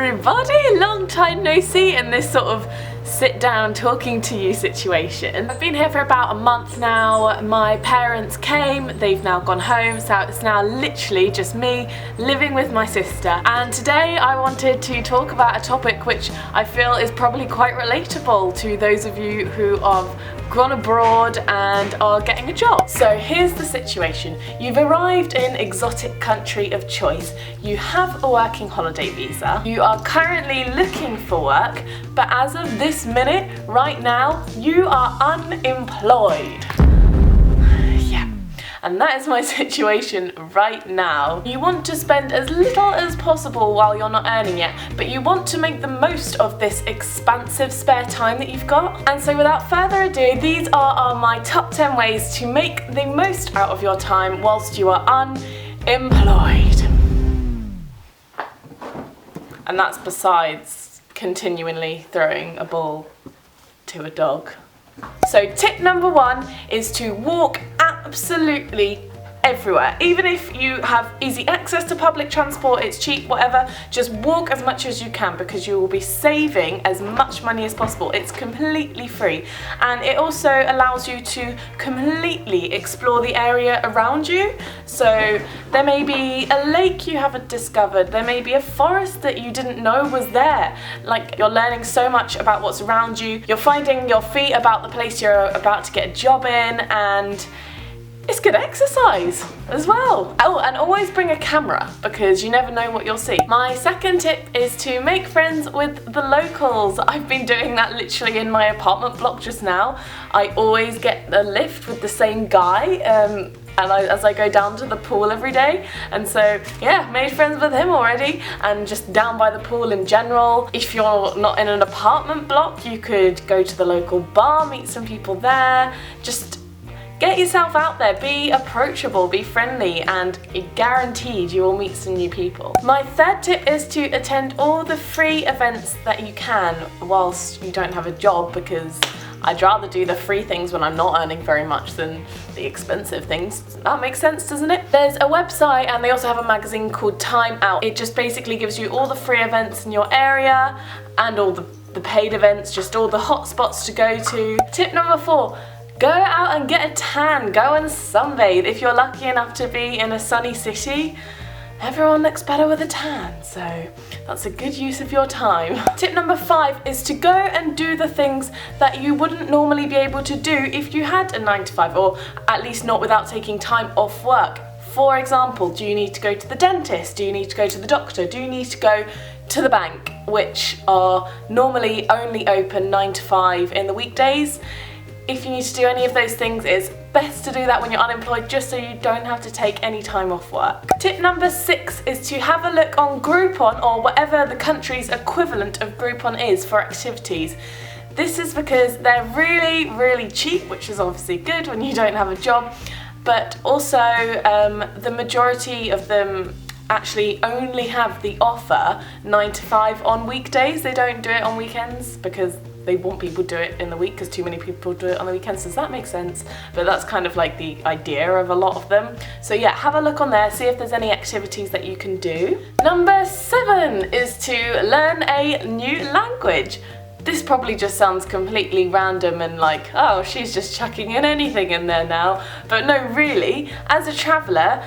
everybody, long time no see in this sort of sit down talking to you situation. I've been here for about a month now. My parents came, they've now gone home, so it's now literally just me living with my sister. And today I wanted to talk about a topic which I feel is probably quite relatable to those of you who have gone abroad and are getting a job. So here's the situation. You've arrived in exotic country of choice. You have a working holiday visa. You are currently looking for work, but as of this minute, right now, you are unemployed. And that is my situation right now. You want to spend as little as possible while you're not earning yet, but you want to make the most of this expansive spare time that you've got. And so without further ado, these are my top 10 ways to make the most out of your time whilst you are unemployed. And that's besides continually throwing a ball to a dog. So tip number 1 is to walk absolutely everywhere. Even if you have easy access to public transport, it's cheap, whatever, just walk as much as you can because you will be saving as much money as possible. It's completely free, and it also allows you to completely explore the area around you. So there may be a lake you haven't discovered, there may be a forest that you didn't know was there. Like, you're learning so much about what's around you, you're finding your feet about the place you're about to get a job in, and it's good exercise as well. Oh, and always bring a camera because you never know what you'll see. My second tip is to make friends with the locals. I've been doing that literally in my apartment block just now. I always get a lift with the same guy as I go down to the pool every day, and so yeah, made friends with him already, and just down by the pool in general. If you're not in an apartment block, you could go to the local bar, meet some people there, just get yourself out there, be approachable, be friendly, and guaranteed you will meet some new people. My third tip is to attend all the free events that you can whilst you don't have a job, because I'd rather do the free things when I'm not earning very much than the expensive things. That makes sense, doesn't it? There's a website and they also have a magazine called Time Out. It just basically gives you all the free events in your area and all the paid events, just all the hot spots to go to. Tip number 4. Go out and get a tan, go and sunbathe. If you're lucky enough to be in a sunny city, everyone looks better with a tan, so that's a good use of your time. Tip number 5 is to go and do the things that you wouldn't normally be able to do if you had a 9 to 5, or at least not without taking time off work. For example, do you need to go to the dentist? Do you need to go to the doctor? Do you need to go to the bank, which are normally only open 9 to 5 in the weekdays? If you need to do any of those things, it's best to do that when you're unemployed, just so you don't have to take any time off work. Tip number 6 is to have a look on Groupon, or whatever the country's equivalent of Groupon is, for activities. This is because they're really, really cheap, which is obviously good when you don't have a job, but also the majority of them actually only have the offer 9 to 5 on weekdays. They don't do it on weekends because they want people to do it in the week, because too many people do it on the weekends. Does that make sense? But that's kind of like the idea of a lot of them. So yeah, have a look on there, see if there's any activities that you can do. Number 7 is to learn a new language. This probably just sounds completely random and like, oh, she's just chucking in anything in there now. But no, really, as a traveller,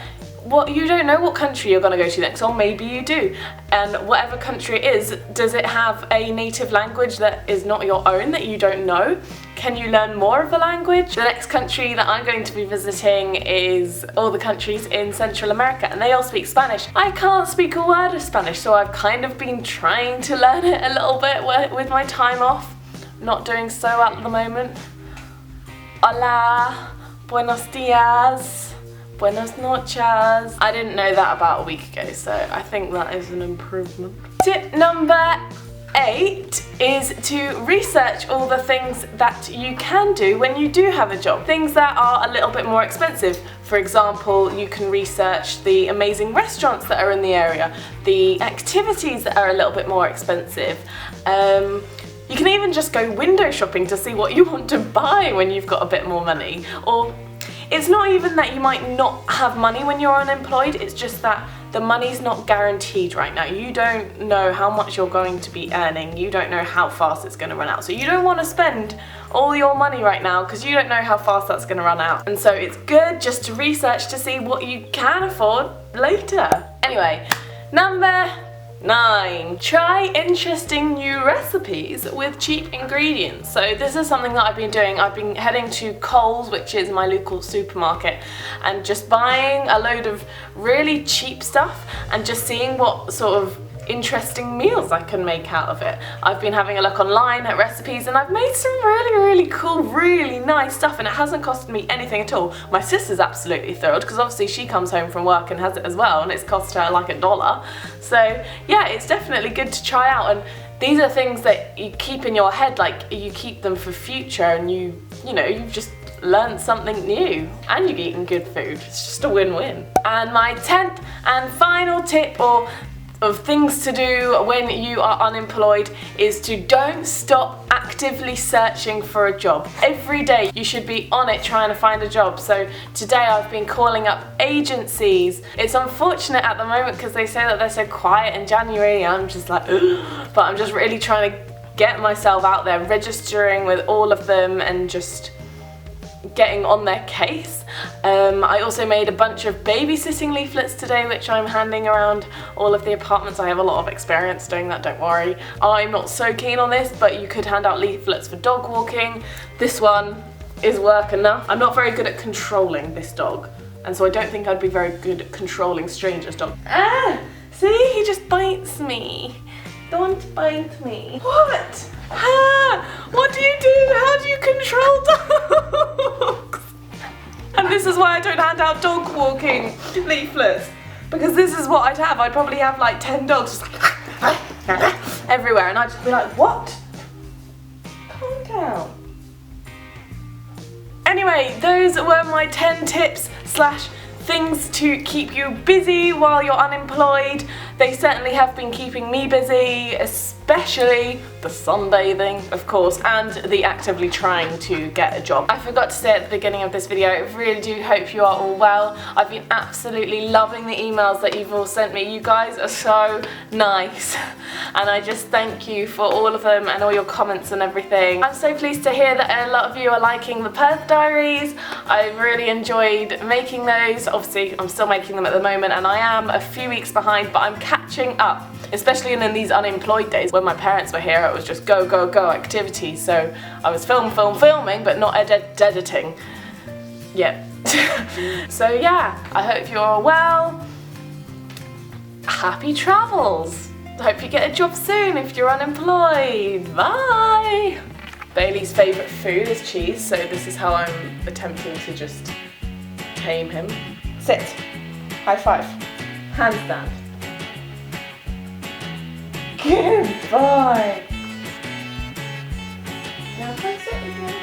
you don't know what country you're going to go to next, or maybe you do. And whatever country it is, does it have a native language that is not your own, that you don't know? Can you learn more of the language? The next country that I'm going to be visiting is all the countries in Central America, and they all speak Spanish. I can't speak a word of Spanish, so I've kind of been trying to learn it a little bit with my time off. Not doing so at the moment. Hola, buenos dias. Buenas noches. I didn't know that about a week ago, so I think that is an improvement. Tip number 8 is to research all the things that you can do when you do have a job. Things that are a little bit more expensive. For example, you can research the amazing restaurants that are in the area, the activities that are a little bit more expensive. You can even just go window shopping to see what you want to buy when you've got a bit more money. Or it's not even that you might not have money when you're unemployed, it's just that the money's not guaranteed right now. You don't know how much you're going to be earning. You don't know how fast it's going to run out. So you don't want to spend all your money right now because you don't know how fast that's going to run out. And so it's good just to research to see what you can afford later. Anyway, number 9. Try interesting new recipes with cheap ingredients. So this is something that I've been doing. I've been heading to Coles, which is my local supermarket, and just buying a load of really cheap stuff and just seeing what sort of interesting meals I can make out of it. I've been having a look online at recipes and I've made some really cool, really nice stuff, and it hasn't costed me anything at all. My sister's absolutely thrilled because obviously she comes home from work and has it as well, and it's cost her like $1. So yeah, it's definitely good to try out, and these are things that you keep in your head, like you keep them for future, and you know, you've just learned something new and you've eaten good food. It's just a win-win. And my 10th and final tip of things to do when you are unemployed is to don't stop actively searching for a job. Every day you should be on it trying to find a job. So today I've been calling up agencies. It's unfortunate at the moment because they say that they're so quiet in January. I'm just like, ugh. But I'm just really trying to get myself out there, registering with all of them and just getting on their case. I also made a bunch of babysitting leaflets today, which I'm handing around all of the apartments. I have a lot of experience doing that, don't worry. I'm not so keen on this, but you could hand out leaflets for dog walking. This one is work enough. I'm not very good at controlling this dog, and so I don't think I'd be very good at controlling strangers' dogs. Ah! See, he just bites me. Don't bite me. What? Ah! What do you do? How do you control dogs? And this is why I don't hand out dog walking leaflets, because this is what I'd have. I'd probably have like 10 dogs just like everywhere, and I'd just be like, what? Calm down. Anyway, those were my 10 tips / things to keep you busy while you're unemployed. They certainly have been keeping me busy, especially the sunbathing, of course, and the actively trying to get a job. I forgot to say at the beginning of this video, I really do hope you are all well. I've been absolutely loving the emails that you've all sent me. You guys are so nice, and I just thank you for all of them and all your comments and everything. I'm so pleased to hear that a lot of you are liking the Perth Diaries. I've really enjoyed making those. Obviously, I'm still making them at the moment, and I am a few weeks behind, but I'm catching up, especially in these unemployed days. When my parents were here, it was just go activity, so I was filming, but not editing yet. So yeah, I hope you're all well. Happy travels. I hope you get a job soon if you're unemployed. Bye. Bailey's favourite food is cheese, so this is how I'm attempting to just tame him. Sit. High five. Handstand. Good boy. Now come sit again.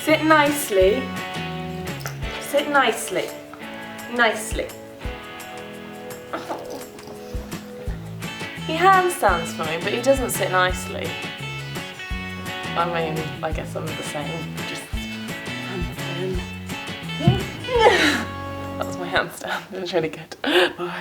Sit nicely. Sit nicely. Nicely. Oh. He handstands for me, but he doesn't sit nicely. I mean, I guess I'm the same. Just handstand. That was my handstand. It was really good. Bye.